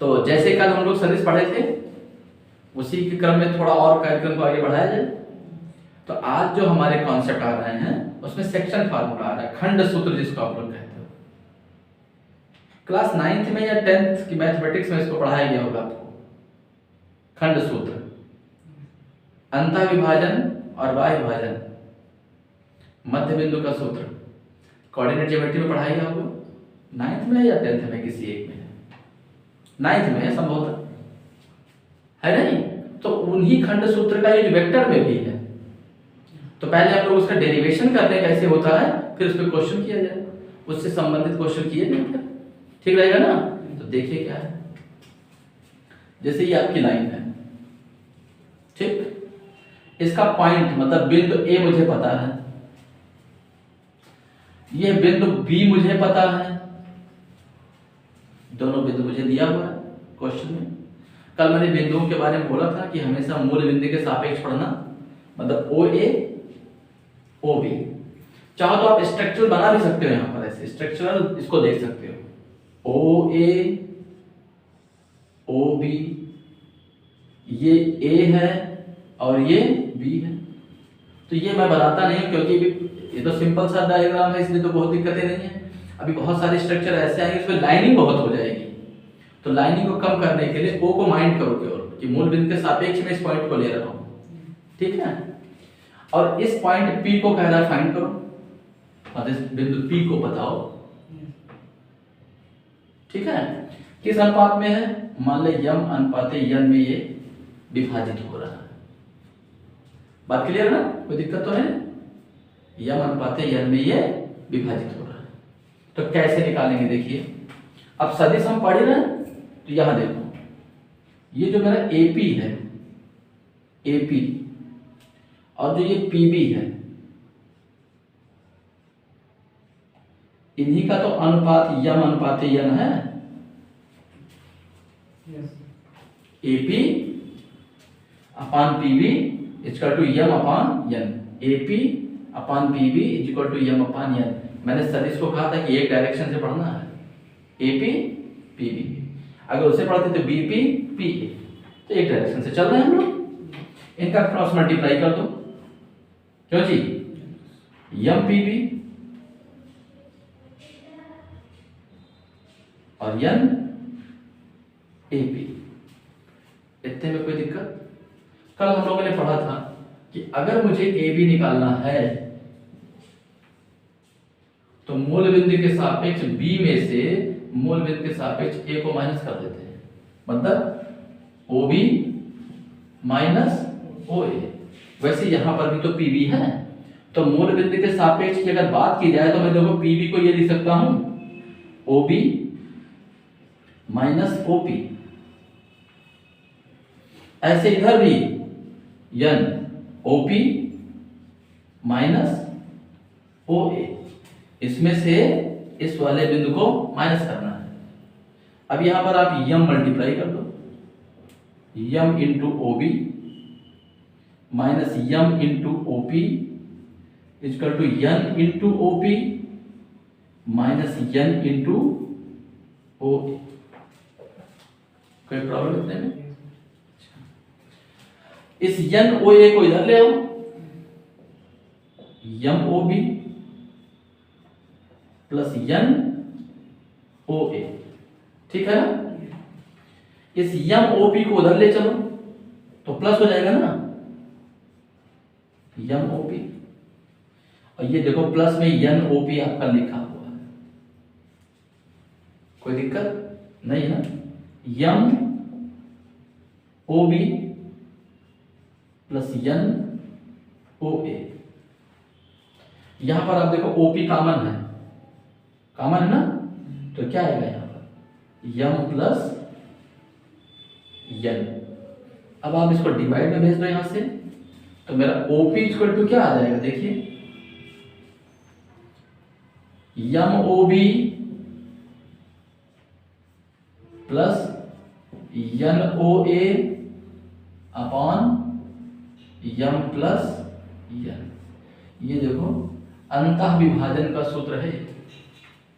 तो जैसे कल हम लोग सदिश पढ़े थे उसी के क्रम में थोड़ा और कार्यक्रम को आगे बढ़ाया जाए। तो आज जो हमारे कॉन्सेप्ट आ रहे हैं उसमें सेक्शन फार्मूला आ रहा है, खंड सूत्र जिसको आप लोग कहते हो। क्लास 9th में या 10th की मैथमेटिक्स में इसको पढ़ाया गया होगा आपको। खंड सूत्र, अंतः विभाजन और बाह्य विभाजन, मध्य बिंदु का सूत्र कोऑर्डिनेट ज्योमेट्री में पढ़ाया गया होगा। 9th में या 10th में किसी एक में, 9th में संभवतः है नहीं। तो उन्हीं खंड सूत्र का ये जो वेक्टर में भी है, तो पहले हम लोग उसका डेरिवेशन करते हैं कैसे होता है, फिर उस पर क्वेश्चन किया जाए, उससे संबंधित क्वेश्चन किए जाए, ठीक रहेगा ना। तो देखिए क्या है, जैसे ये आपकी लाइन है, ठीक, इसका पॉइंट मतलब बिंदु ए मुझे पता है, ये बिंदु बी मुझे पता है, दोनों बिंदु मुझे दिया हुआ है क्वेश्चन में। कल मैंने बिंदुओं के बारे में बोला था कि हमेशा मूल बिंदु के सापेक्ष पढ़ना, मतलब ओ ए ओ बी। चाहो तो आप स्ट्रक्चरल बना भी सकते हो, यहां पर ऐसे स्ट्रक्चरल इसको देख सकते हो, ओ ए ओ बी, ये ए है और ये बी है। तो ये मैं बनाता नहीं क्योंकि ये तो सिंपल सा डायग्राम है, इसलिए तो बहुत दिक्कतें नहीं है। अभी बहुत सारे स्ट्रक्चर ऐसे आएंगे उसमें लाइनिंग बहुत हो जाएगी, तो लाइनिंग को कम करने के लिए ओ को माइंड करो केवल कि मूल बिंदु के सापेक्ष में इस पॉइंट को ले रहा हूं, ठीक है। और इस पॉइंट P को कह रहा है फाइंड करो, और इस बिंदु P को बताओ, ठीक है। किस अनुपात में है, मान ले यम अनुपात n में ये विभाजित हो रहा है। बात क्लियर ना, कोई दिक्कत तो है, यम अनुपात n में ये विभाजित हो रहा है। तो कैसे निकालेंगे देखिए, अब सदिश हम पढ़ रहे हैं, तो यहां देखो ये जो मेरा AP है, AP और जो ये PB है, इन्हीं का तो अनुपात यम अनुपात n है। AP upon PB equal to m upon n, AP upon PB equal to m upon n। मैंने सदिश को कहा था कि एक डायरेक्शन से पढ़ना है, AP PB, अगर उसे पढ़ते तो BP PA, तो एक डायरेक्शन से चल रहे हैं हम लोग। इनका क्रॉस मल्टीप्लाई कर दो, क्यों जी, यम PB और n AP, इतने में कोई दिक्कत। कल हम लोगों ने पढ़ा था कि अगर मुझे AB निकालना है तो मूल बिंदु के सापेक्ष B में से मूल बिंदु के सापेक्ष A को माइनस कर देते हैं, मतलब OB माइनस OA। वैसे यहां पर भी तो PB है, तो मूल बिंदु के सापेक्ष की अगर बात की जाए तो मैं देखो PB को ये लिख सकता हूं OB माइनस OP। ऐसे इधर भी n OP माइनस OA, इसमें से इस वाले बिंदु को माइनस करना है। अब यहां पर आप यम मल्टीप्लाई कर दो, m into OB minus m into OP equal to n into OP minus n into OA। कोई प्रॉब्लम इतने में? इस n OA को इधर ले आओ, m OB plus n OA, ठीक है ना। इस यम OP को उधर ले चलो तो प्लस हो जाएगा ना, यम OP, और ये देखो प्लस में n OP आपका लिखा हुआ है, कोई दिक्कत नहीं है। यम OB प्लस n OA, यहां पर आप देखो OP कॉमन है, कॉमन है ना, तो क्या आएगा यहां पर यम प्लस n। अब आप इसको डिवाइड में भेज दो यहां से, तो मेरा OP इक्वल टू क्या आ जाएगा देखिए, m OB plus n OA upon m plus n। ये देखो अंतः विभाजन का सूत्र है,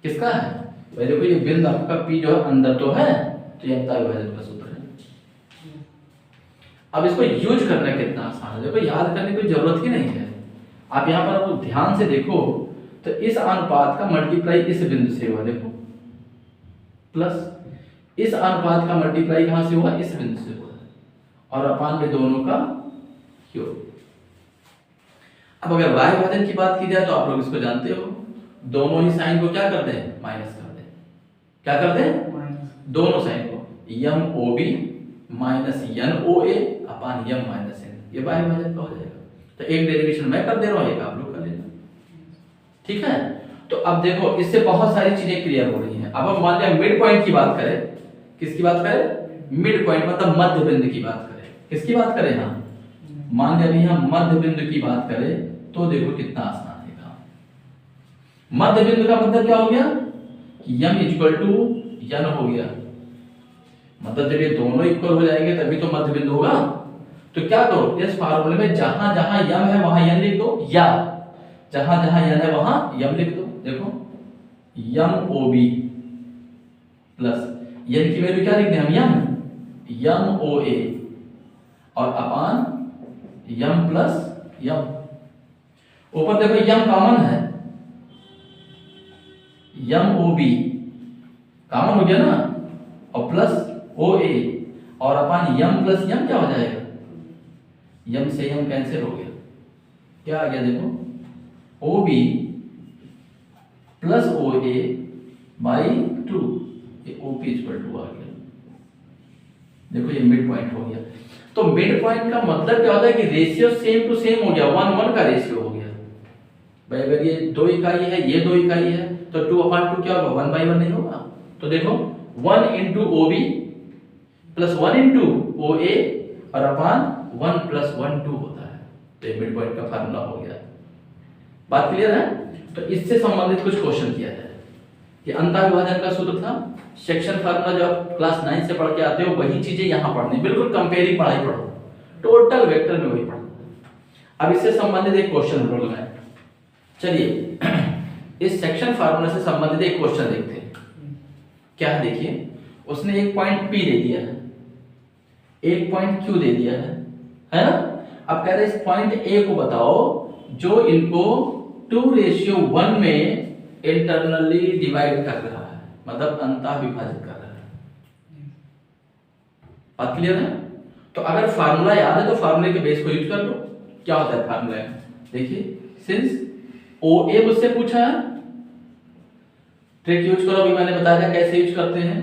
किसका है भाई, देखो ये बिंदु आपका P जो है अंदर तो है, तो ये अंतः विभाजन का सूत्र है। अब इसको यूज करना कितना आसान है, देखो याद करने की जरूरत ही नहीं है। आप यहाँ पर आप ध्यान से देखो तो इस अनुपात का मल्टीप्लाई इस बिंदु से हुआ, देखो प्लस इस अनुपात का मल्टीप्लाई कहां से हुआ, इस बिंदु से हुआ, और अपान में दोनों का योग। अब अगर y विभाजन की बात की जाए तो आप लोग इसको जानते हो, दोनों ही साइन को क्या कर दें, माइनस कर दें। क्या कर दें, दोनों साइन को, यम ओ बी माइनस यन ओ ए अपान यम माइनस एन, ये y विभाजन का हो जाएगा। तो एक डेरिवेशन मैं कर दे रहा हूं, एक आप लोग कर लेना, ठीक है। तो अब देखो इससे बहुत सारी चीजें क्लियर हो रही हैं। अब हम मान लिया मिड पॉइंट की बात करें, किसकी बात करें, मिड पॉइंट मतलब मध्य बिंदु की बात करें, किसकी बात करें, हाँ मान लिया अभी हम मध्य बिंदु की बात करें तो देखो कितना आसान है काम। मध्य बिंदु का मतलब क्या हो गया, यम इक्वल टू यन हो गया, मतलब जब ये दोनों इक्वल हो जाएंगे तभी तो मध्य बिंदु होगा। तो क्या करो, इस फार्मूले में जहां जहां यम है वहां यन लिख दो, या जहां जहां यन है वहां यम लिख दो। देखो यम ओ बी प्लस यन की वैल्यू क्या लिखते हैं हम, यम ओ ए, और अपान यम प्लस यम। ऊपर देखो यम कॉमन है, यम ओ बी कॉमन हो गया ना, और प्लस ओ ए, और अपान यम प्लस यम क्या हो जाएगा, यम से यम कैंसिल हो गया, क्या आ गया देखो O B plus O A by 2, ये ओ पी इक्वल टू आ गया। देखो ये मिड पॉइंट हो गया। तो मिड पॉइंट का मतलब क्या होता है कि रेशियो सेम टू सेम हो गया, 1:1 का रेशियो हो गया। भाई अगर ये 2 इकाई है, ये 2 इकाई है, तो 2/2 क्या होगा, 1/1 नहीं होगा। तो देखो 1 into O B plus 1 into O A और अपान 1 प्लस 1 2 होता है। तो ये मिड पॉइंट का फार्मूला हो गया। बात क्लियर है। तो इससे संबंधित कुछ क्वेश्चन किया जाए। ये अंतः विभाजन का सूत्र था, सेक्शन फार्मूला जो आप क्लास 9 से पढ़ के आते हो वही चीजें यहाँ पढ़नी, बिल्कुल कंपेयरिंग पढ़ाई पढ़ो, टोटल वेक्टर में वही पढ़ो। अब इससे संबंधित एक क्वेश्चन हम लोग लगाए। चलिए इस सेक्शन फार्मूला से संबंधित एक क्वेश्चन देखते हैं। क्या है देखिए, उसने एक पॉइंट P दे दिया है, एक पॉइंट Q दे दिया है ना। अब कह रहे हैं इस पॉइंट A को बताओ जो इनको 2:1 में इंटरनली डिवाइड कर रहा है, मतलब अंतः विभाजित कर रहा है। बात क्लियर है। तो अगर फार्मूला याद है तो फार्मूले के बेस को यूज कर लो। क्या होता है फार्मूला, देखिए सिंस OA मुझसे पूछा है, ट्रिक यूज करो, अभी मैंने बताया था कैसे यूज करते हैं।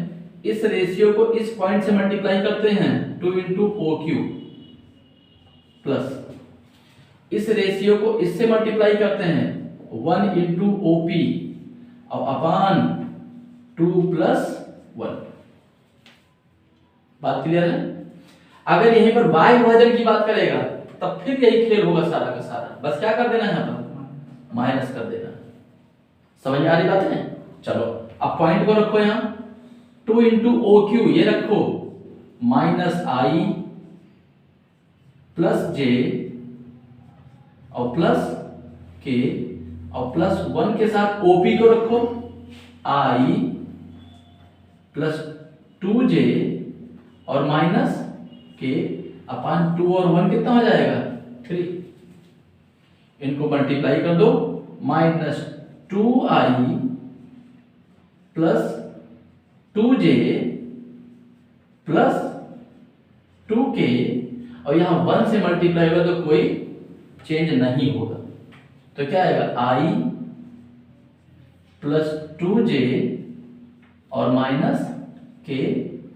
इस रेशियो को इस पॉइंट से मल्टीप्लाई करते हैं 2 इंटू OQ, प्लस इस रेशियो को इससे मल्टीप्लाई करते हैं 1 इंटू OP और अपान 2 प्लस 1। बात क्लियर है। अगर यहीं पर y विभाजन की बात करेगा तब फिर यही खेल होगा सारा का सारा, बस क्या कर देना है यहाँ पर, माइनस कर देना। समझ में आ रही बात है। चलो अब पॉइंट को रखो यहाँ 2 इंटू OQ, ये रखो माइनस आई प्लस जे और प्लस के और प्लस 1 के साथ OP को रखो आई प्लस 2J और माइनस के अपान 2 और 1 कितना हो जाएगा 3। इनको मल्टीप्लाई कर दो, minus 2i plus 2J plus 2K और यहां 1 से मल्टीप्लाई होगा तो कोई चेंज नहीं होगा। तो क्या आएगा i प्लस 2J और माइनस K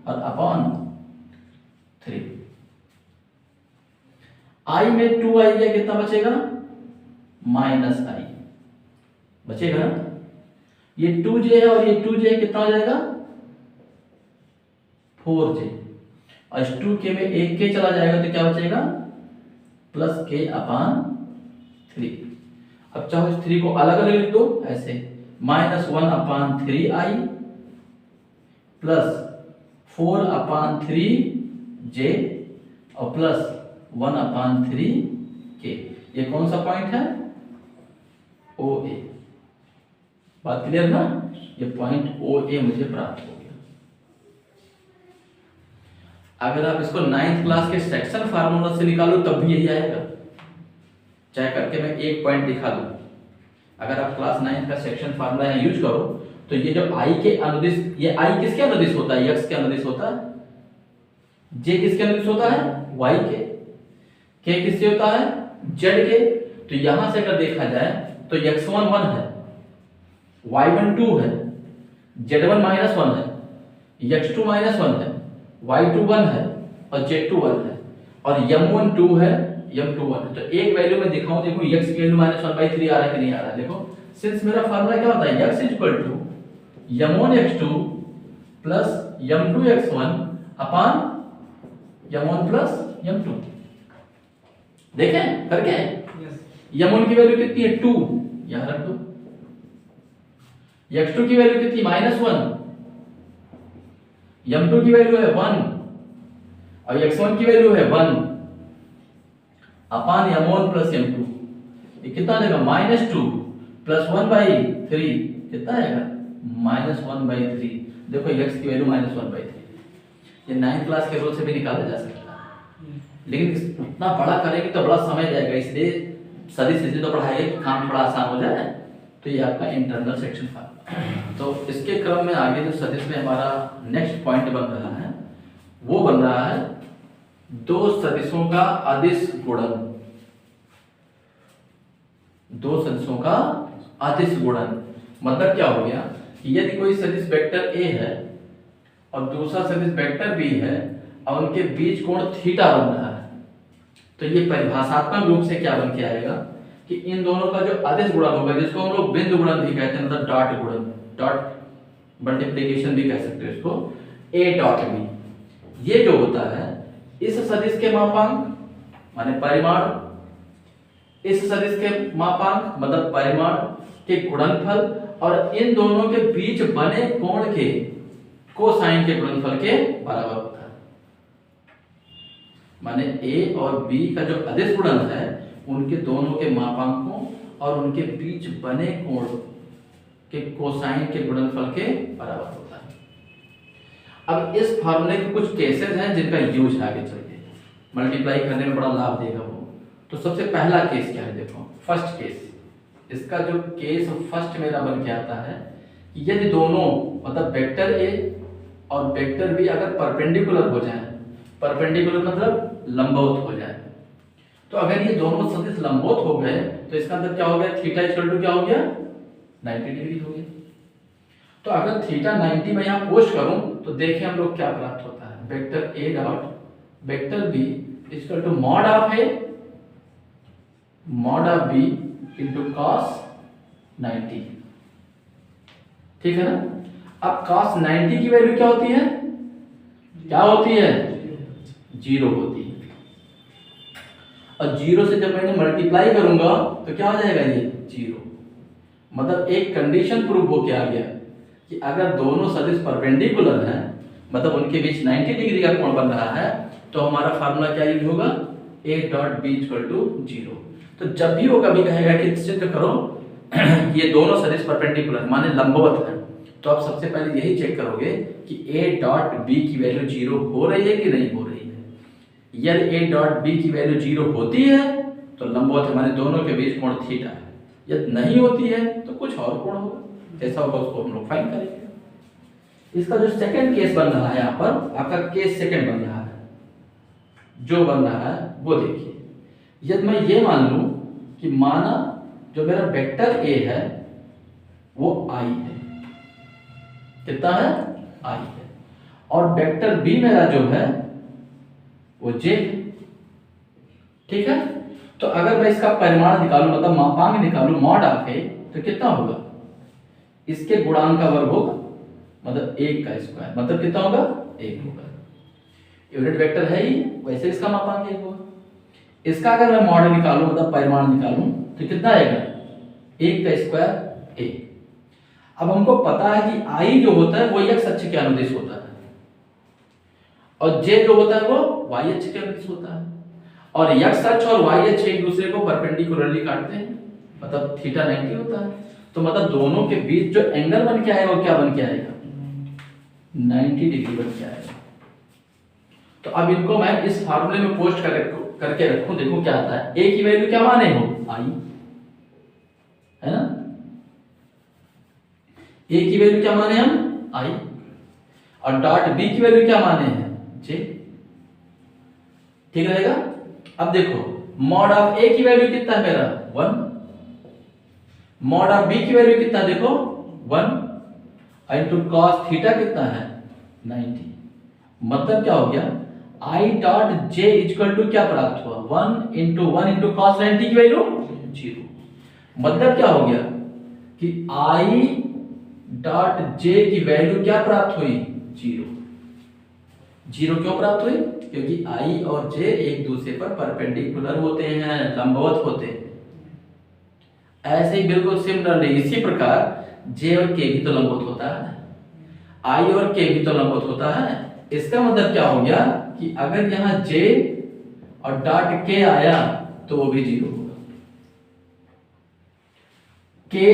और अपॉन 3। i में 2i या कितना बचेगा, माइनस i बचेगा ना। ये 2J है और ये 2J कितना हो जाएगा 4J और इस 2K में एक K चला जाएगा तो क्या बचेगा प्लस K अपान 3। अब चाहो इस 3 को अलग अलग लिख दो ऐसे, माइनस 1 अपान 3i प्लस 4 अपान 3J और प्लस 1 अपान 3K। ये कौन सा पॉइंट है, OA। बात क्लियर ना। ये पॉइंट OA मुझे प्राप्त हो गया। अगर आप इसको 9th क्लास के सेक्शन फार्मूला से निकालो तब भी यही आएगा, चाहे करके मैं एक पॉइंट दिखा दूं। अगर आप क्लास 9th का सेक्शन फार्मूला यहाँ यूज करो तो ये जो i के अनुदिश, ये i किसके अनुदिश होता है? x के अनुदिश होता है। j किसके अनुदिश होता है? y के। k किससे होता है? z के। तो यहां से अगर देखा जाए तो x1 1 है, y1 2 है, z1 -1 है, x2 -1 है, y2 1 है और z2 1 है और m1 2 है, m2 1 है। तो एक वैल्यू में दिखाऊं, देखो x की वैल्यू -1/3 आ रहा है कि नहीं आ रहा है? देखो सिंस मेरा फार्मूला क्या होता है, x m1 x2 plus m2 x1 upon m1 plus m2। देखें करके m1 की वैल्यू कितनी है? 2, यहां रख दो। x2 की वैल्यू कितनी? -1। m2 की वैल्यू है 1 और x1 की वैल्यू है 1 अपॉन m1 प्लस m2। ये कितना आएगा? -2 प्लस 1/3 कितना आएगा? -1/3। देखो x की वैल्यू -1/3। ये 9th क्लास के रूल से भी निकाला जा सकता है, लेकिन उतना बड़ा करेंगे तो बड़ा समय जाएगा, इसलिए सदी से तो पढ़ाएंगे कि काम थोड़ा आसान हो जाए। तो ये आपका इंटरनल सेक्शन फार्मूला। तो इसके क्रम में आगे जो सदिश में हमारा नेक्स्ट पॉइंट बन रहा है वो बन रहा है दो सदिशों का अदिश गुणन। दो सदिशों का अदिश गुणन मतलब क्या हो गया कि यदि कोई सदिश वेक्टर a है और दूसरा सदिश वेक्टर b है और उनके बीच कोण थीटा बन रहा है, तो ये परिभाषात्मक रूप से क्या बन के आएगा कि इन दोनों का जो अदिश गुणन होगा, जिसको हम लोग बिंदु गुणन भी कहते हैं, मतलब डॉट गुणन, डॉट मल्टीप्लिकेशन भी कह सकते हैं इसको, a डॉट b, ये जो होता है इस सदिश के मापांक माने परिमाण, इस सदिश के मापांक मतलब परिमाण के गुणनफल और इन दोनों के बीच बने कोण के कोसाइन के गुणनफल के बराबर होता है। माने a और b का जो अदिश गुणन है उनके दोनों के मापांकों और उनके बीच बने कोण के कोसाइन के गुणनफल के बराबर होता है। अब इस फार्मूले के कुछ केसेस हैं जिनका यूज आगे चल के मल्टीप्लाई करने में बड़ा लाभ देगा वो। तो सबसे पहला केस क्या है, देखो फर्स्ट केस, इसका जो केस फर्स्ट मेरा बन के आता है कि यदि दोनों मतलब वेक्टर a और वेक्टर b अगर परपेंडिकुलर हो जाए, परपेंडिकुलर मतलब लंबवत हो जाए, तो अगर ये दोनों सदिश लंबवत हो गए तो इसका मतलब क्या हो गया, थीटा इक्वल टू क्या हो गया, 90 डिग्री हो गया। तो अगर थीटा 90 में यहाँ पोस्ट करूं तो देखिए हम लोग क्या प्राप्त होता है, vector a dot vector b equal to mod of a mod of b into cos 90। ठीक है ना। अब cos 90 की वैल्यू क्या होती है, क्या होती है, 0 होती है। और 0 से जब मैंने मल्टीप्लाई करूंगा तो क्या हो जाएगा, ये 0। मतलब एक कंडीशन प्रूव हो के आ गया कि अगर दोनों सदिश परपेंडिकुलर हैं, मतलब उनके बीच 90 डिग्री का कोण बन रहा है, तो हमारा फार्मूला क्या यूज होगा, a dot b equal to 0। तो जब भी वो कभी कहेगा कि सिद्ध करो ये दोनों सदिश परपेंडिकुलर माने लंबवत है, तो आप सबसे पहले यही चेक करोगे कि a डॉट b की वैल्यू 0 हो रही है कि नहीं हो रही है। यदि a डॉट b की वैल्यू 0 होती है तो लंबवत है, माने दोनों के बीच कोण थीटा है। यदि नहीं होती है तो कुछ और कोण होगा, जैसा होगा उसको हम लोग फाइंड करेंगे। इसका जो सेकंड केस बन रहा है यहाँ पर, आपका केस सेकंड बन रहा है, जो बन रहा है वो देखिए। यदि मैं ये मान लूं कि माना जो मेरा वेक्टर a है वो i है, कितना है, i है, और वेक्टर b मेरा जो है वो j है। ठीक है। तो अगर मैं इसका परिमाण निकालूं मतलब मापांक निकालूं मॉड ऑफ a, तो कितना होगा, इसके गुणांक का वर्ग होगा, मतलब 1 का स्क्वायर, मतलब कितना होगा, 1 होगा। यूनिट वेक्टर है ही, वैसे इसका मापांक 1 होगा। इसका अगर मैं मॉड निकालूं मतलब परिमाण निकालूं तो कितना आएगा, 1 का स्क्वायर 1। अब हमको पता है कि i जो होता है वो x अक्ष के अनुदिश होता है और j जो होता है वो y अक्ष के अनुदिश होता है, और x अक्ष और y अक्ष एक दूसरे को परपेंडिकुलरली काटते हैं, मतलब थीटा 90 होता है। तो मतलब दोनों के बीच जो एंगल बन के आएगा वो क्या बन के आएगा, 90 डिग्री बन के आएगा। तो अब इनको मैं इस फार्मूले में पोस्ट करके रखूं, देखो क्या आता है। ए की वैल्यू क्या माने हो, आई, है ना। ए की वैल्यू क्या माने हम, आई, और डॉट बी की वैल्यू क्या माने हैं, जे। ठीक रहेगा। अब देखो मॉड ऑफ ए की वैल्यू कितना है मेरा, 1, मॉड ऑफ बी की वैल्यू कितना देखो 1, इनटू कॉस थीटा कितना है 90। मतलब क्या हो गया, i dot j equal to क्या प्राप्त हुआ, 1 इंटू 1 इंटू कॉस 90 की वैल्यू 0। मतलब क्या हो गया कि आई डॉट जे की वैल्यू क्या प्राप्त हुई, 0। 0 क्यों प्राप्त हुई, क्योंकि आई और जे एक दूसरे पर परपेंडिकुलर होते हैं, लंबवत होते हैं। ऐसे ही बिल्कुल सिमिलरली इसी प्रकार जे और के भी तो लंबवत होता है, आई और के भी तो लंबवत होता है। इसका मतलब क्या हो गया कि अगर यहां जे और डॉट के आया तो वो भी 0 होगा, के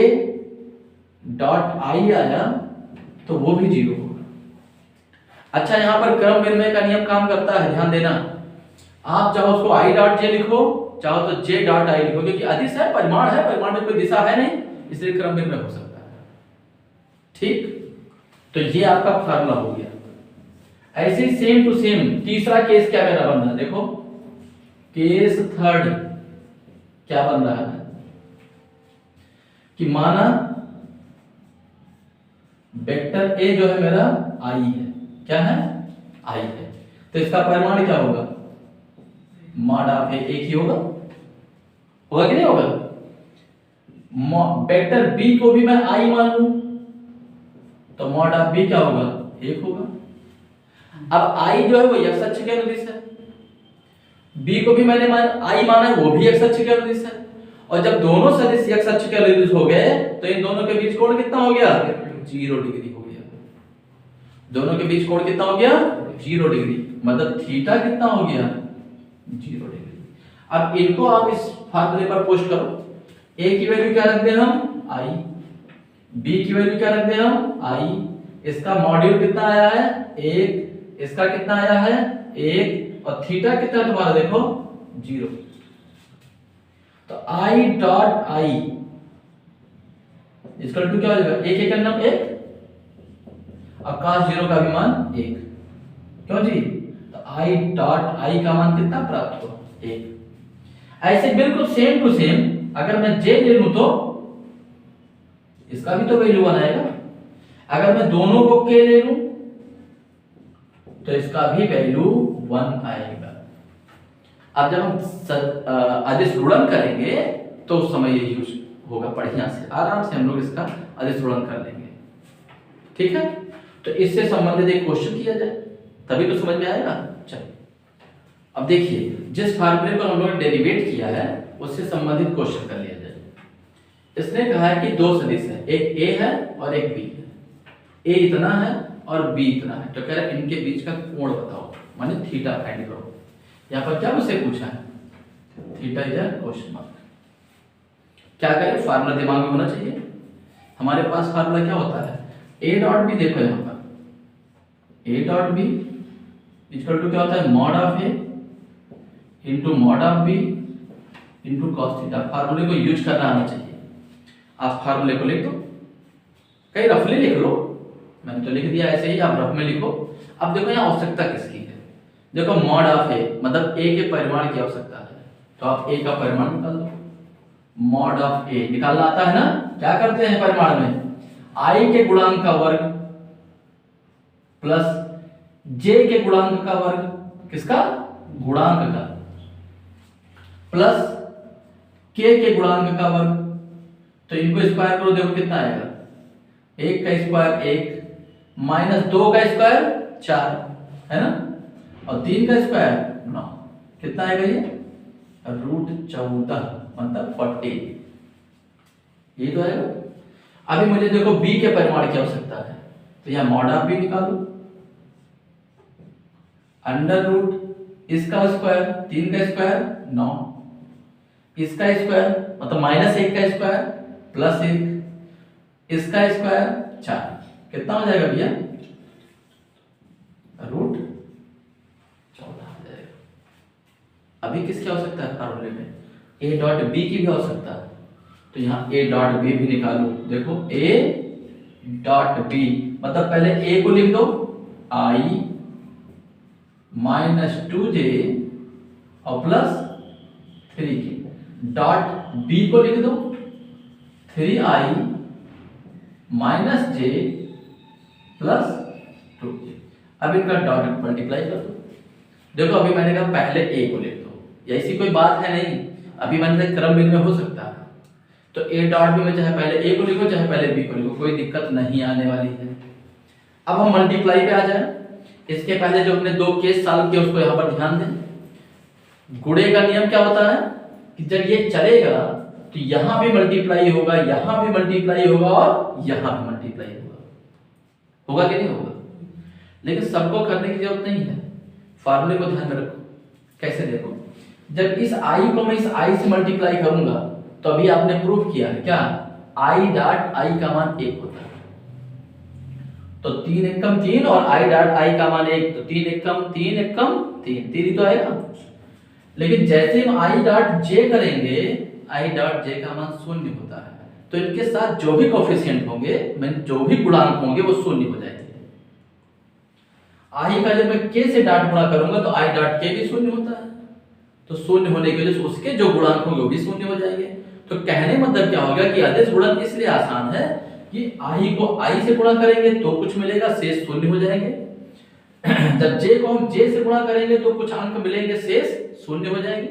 डॉट आई आया तो वो भी 0 होगा। अच्छा, यहां पर क्रम विनिमय का नियम काम करता है, ध्यान देना। आप चाहो उसको आई डॉट जे लिखो, चाहो तो जे डॉट आई लिखो, क्योंकि अदिश है, परिमाण है, परिमाण में कोई दिशा है नहीं, इसलिए क्रम विनिमय हो सकता है। ठीक, तो ये आपका फार्मूला हो गया। ऐसे सेम टू सेम तीसरा केस क्या मेरा बन रहा है, देखो केस थर्ड क्या बन रहा है कि माना वेक्टर ए जो है मेरा आई है, क्या है, आई है, तो इसका परिमाण क्या होगा, मॉड ऑफ ए एक ही होगा, होगा कि नहीं होगा। वेक्टर बी को भी मैं आई मान लूं तो मॉड ऑफ बी क्या होगा, 1 होगा। अब आई जो है वो एक्स अक्ष के अनुदिश है, बी को भी मैंने आई माना है, वो भी एक्स अक्ष के अनुदिश है, और जब दोनों सदिश एक्स अक्ष के अनुदिश हो गए तो इन दोनों के बीच कोण कितना हो गया, 0 डिग्री हो गया। दोनों के बीच कोण कितना हो गया, 0 डिग्री, मतलब थीटा कितना हो गया, 0 डिग्री। अब इनको आप इस फार्मूले पर पोस्ट करो। ए की वैल्यू क्या रख दें हम, आई, बी की वैल्यू क्या रख दें हम, आई, इसका मॉड्यूल कितना आया है 1, इसका कितना आया है 1, और थीटा कितना तुम्हारा देखो 0। तो आई डॉट आई इसका टू क्या हो जाएगा, 1 1 नम 1, और cos 0 का भी मान 1, क्यों जी, तो आई डॉट आई का मान कितना प्राप्त हुआ, 1। ऐसे बिल्कुल सेम टू सेम अगर मैं जे ले लूं तो इसका भी तो वैल्यू 1 आएगा। अगर मैं दोनों को के ले लूं तो इसका भी वैल्यू 1 आएगा। अब जब हम अदिश गुणन करेंगे तो उस समय ये यूज होगा, बढ़िया से आराम से हम लोग इसका अदिश गुणन कर लेंगे। ठीक है, तो इससे संबंधित एक क्वेश्चन किया जाए तभी तो समझ में आएगा। चलिए अब देखिए, जिस फार्मूले पर हम लोगों ने डेरिवेट किया है उससे संबंधित क्वेश्चन कर लिया जाए। इसने कहा है कि दो सदिश है, एक ए है और एक बी है, ए इतना है और बी इतना है, तो कह रहा है इनके बीच का कोण बताओ, माने थीटा फाइंड करो। यहाँ पर क्या मुझसे पूछा है, theta is a question mark. क्या करें, फार्मूला दिमाग में होना चाहिए। हमारे पास फार्मूला क्या होता है, ए डॉट बी, देखो यहाँ पर a dot b equal to क्या होता है, mod of a into mod of b into cos theta. फार्मूले को यूज करना आना चाहिए। आप फार्मूले को लिख दो, कहीं रफली लिख लो, मैंने तो लिख दिया ऐसे ही, आप रफ में लिखो। अब देखो यहाँ आवश्यकता किसकी है, देखो मॉड ऑफ ए मतलब ए के परिमाण की आवश्यकता है, तो आप ए का परिमाण निकाल दो। मॉड ऑफ ए निकालना आता है ना, क्या करते हैं परिमाण में, आई के गुणांक का वर्ग प्लस जे के गुणांक का वर्ग, किसका, गुणांक का, प्लस के गुणांक का वर्ग। तो इनको स्क्वायर करो, देखो कितना आएगा, 1 का स्क्वायर 1 माइनस 2 का स्क्वायर 4 है ना, और 3 का स्क्वायर 9, कितना आएगा ये, √14 मतलब 40, ये तो आएगा। अभी मुझे देखो बी के परिमाण की आवश्यकता है, तो यहां मॉड ऑफ बी निकालो, अंडर रूट इसका स्क्वायर 3 का स्क्वायर 9, इसका स्क्वायर मतलब -1 का स्क्वायर प्लस 1, इसका स्क्वायर 4, कितना हो जाएगा भैया, √14। अभी किसकी आवश्यकता है फार्मूले में? ए डॉट बी की भी आवश्यकता है। तो यहाँ ए डॉट बी भी निकालो। देखो ए डॉट बी मतलब पहले ए को लिख दो आई माइनस 2j और प्लस 3k, डॉट बी को लिख दो 3i minus j plus 2k। अब इनका डॉट मल्टीप्लाई कर दो। देखो अभी मैंने कहा पहले ए को लिख दो, या ऐसी कोई बात है नहीं, अभी मैंने क्रम में हो सकता है। तो ए डॉट बी में चाहे पहले ए को लिखो चाहे पहले बी को लिखो, कोई दिक्कत नहीं आने वाली है। अब हम मल्टीप्लाई पे आ जाए। इसके पहले जो हमने 2 केस सॉल्व किए उसको यहाँ पर ध्यान दें। गुणे का नियम क्या होता है कि जब ये चलेगा तो यहाँ भी मल्टीप्लाई होगा, यहाँ भी मल्टीप्लाई होगा और यहाँ भी मल्टीप्लाई होगा। होगा कि नहीं होगा? लेकिन सबको करने की जरूरत नहीं है। फार्मूले को ध्यान में रखो। कैसे? देखो जब इस i को मैं इस i से मल्टीप्लाई करूंगा तो अभी आपने प्रूफ किया है क्या, i डॉट i का मान 1 होता है। तो 3 एकम 3 और i डॉट i का मान 1, तो 3 एकम 3 ही तो आएगा। लेकिन जैसे हम i डॉट j करेंगे, i डॉट j का मान 0 होता है। तो इनके साथ जो भी कोफिशिएंट होंगे, जो भी गुणांक होंगे वो 0 हो जाएंगे। i का जब मैं k से डॉट गुणा करूंगा तो i डॉट k भी 0 होता है। तो 0 होने की वजह से उसके जो गुणांक होंगे वो भी 0 हो जाएंगे। तो कहने मतलब क्या होगा कि अदिश गुणन इसलिए आसान है कि i को i से गुणा करेंगे तो कुछ मिलेगा, शेष 0 हो जाएंगे। जब j को हम j से गुणा करेंगे तो कुछ अंक मिलेंगे, शेष 0 हो जाएंगे,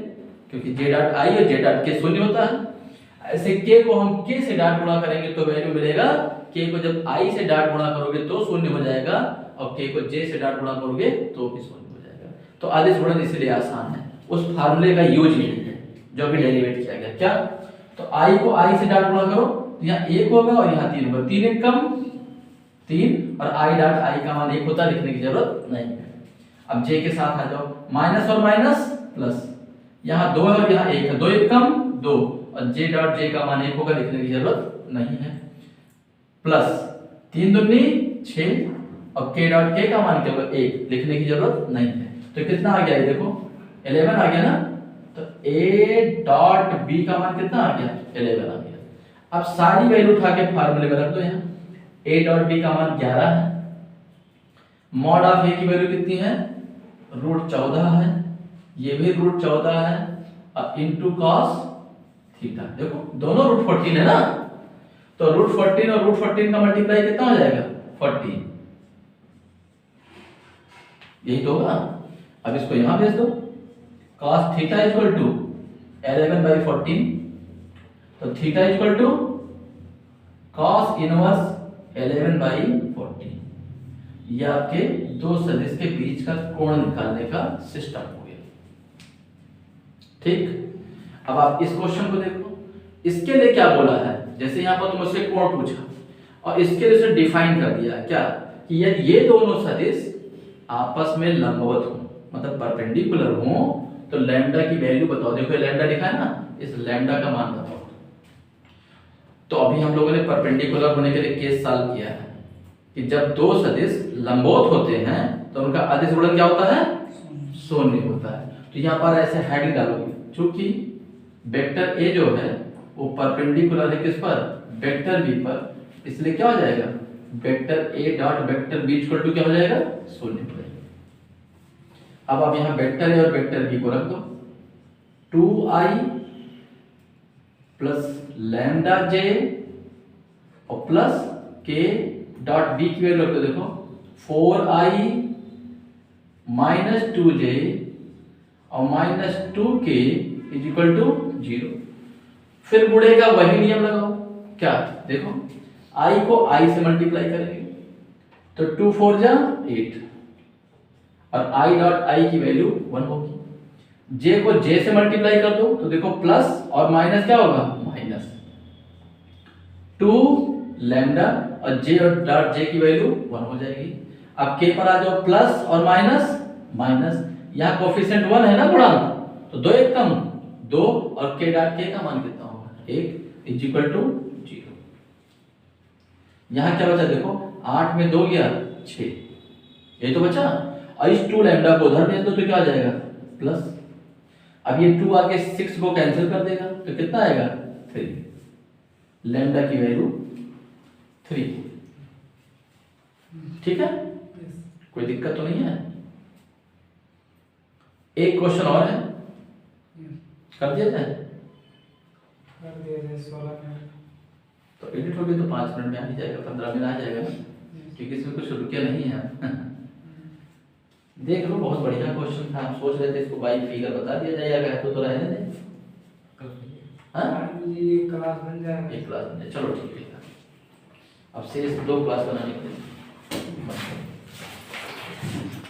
क्योंकि j डॉट i और j डॉट k 0 होता है। ऐसे k को हम k से डॉट गुणा करेंगे तो वैल्यू मिलेगा, k को जब i से डॉट गुणा करोगे तो 0 हो जाएगा और k को j से डॉट गुणा करोगे तो भी 0 हो जाएगा। तो अदिश गुणन इसलिए आसान है, उस फार्मूले का यूज नहीं है जो भी डेरिवेट किया गया। क्या? तो i को i से डॉट गुणा करो, यहाँ 1 होगा और यहाँ 3 होगा, 3 एक कम 3 और i डॉट i का मान 1 होता है, लिखने की जरूरत नहीं है। अब j के साथ आ जाओ, माइनस और माइनस प्लस, यहाँ 2 है और यहाँ 1 है, 2 एक कम 2 और j डॉट j का मान 1 होगा, लिखने की जरूरत नहीं है। प्लस 3 दूनी 6 और k डॉट k का मान क्या होगा 1, लिखने की जरूरत नहीं है। तो कितना आ गया ये देखो 11 आ गया ना। तो a डॉट b का मान कितना आ गया 11 आ गया। अब सारी वैल्यू उठा के फार्मूले में रख दो। यहाँ a डॉट b का मान 11 है, मॉड ऑफ a की वैल्यू कितनी है √14 है, ये भी √14 है और इनटू cos थीटा। देखो दोनों √14 है ना, तो √14 और √14 का मल्टीप्लाई कितना हो जाएगा 40, यही तो होगा। अब इसको यहां भेज दो, cos थीटा इक्वल टू 11/14, तो theta equal to cos inverse 11/14। ये आपके दो सदिश के बीच का कोण निकालने का सिस्टम हो गया। ठीक, अब आप इस क्वेश्चन को देखो, इसके लिए क्या बोला है, जैसे यहाँ पर मुझसे कोण पूछा और इसके लिए उसे डिफाइन कर दिया क्या कि यदि ये दोनों सदिश आपस में लंबवत हो, मतलब परपेंडिकुलर हो, तो लैम्डा की वैल्यू बताओ। देखो लैम्डा लिखा है ना, इस लैम्डा का मान बताओ। तो अभी हम लोगों ने परपेंडिकुलर होने के लिए केस सॉल्व किया है कि जब दो सदिश लंबवत होते हैं तो उनका अदिश गुणन क्या होता है 0 होता है। तो यहाँ पर ऐसे हेडिंग डालोगे, चूंकि वेक्टर ए जो है वो परपेंडिकुलर है किस पर, वेक्टर बी पर, इसलिए क्या हो जाएगा vector a dot vector b equal to क्या हो जाएगा 0 हो जाएगा। अब आप यहाँ वेक्टर ए और वेक्टर बी को रख दो, 2i प्लस लैम्डा जे और प्लस के डॉट बी की वैल्यू रख दो। देखो 4i माइनस 2j और minus 2k is equal to 0। फिर गुणे का वही नियम लगाओ। क्या? देखो i को i से मल्टीप्लाई करेंगे तो 2 4 जा 8 और i डॉट i की वैल्यू 1 होगी। j को j से मल्टीप्लाई कर दो तो देखो प्लस और माइनस क्या होगा माइनस 2 लैम्डा और j और डॉट j की वैल्यू 1 हो जाएगी। अब k पर आ जाओ, प्लस और माइनस माइनस, यहाँ कोफिशिएंट 1 है ना गुणांक, तो 2 एक कम 2 और k डॉट k का मान कितना होगा 1 इज इक्वल टू 0। यहाँ क्या बचा देखो 8 में 2 गया 6, ये तो बचा। और इस 2 लैम्डा को उधर भेज दो तो क्या आ जाएगा प्लस। अब ये 2 आके 6 को कैंसिल कर देगा तो कितना आएगा 3, लैम्डा की वैल्यू 3। ठीक है, कोई दिक्कत तो नहीं है। एक क्वेश्चन और है, कर दिया जाए? कर दिया जाए। 16 मिनट तो एडिट हो गया तो 5 मिनट में आ ही जाएगा, 15 मिनट आ जाएगा ना, क्योंकि इसमें कुछ रुके नहीं है। देख लो, बहुत बढ़िया क्वेश्चन था। हम सोच रहे थे इसको बाई फिगर बता दिया जाए, या कहते तो रहने दे। हाँ, ये क्लास बन जाएगा। एक क्लास बन जाए, चलो ठीक है। अब शेष 2 क्लास बनाने के लिए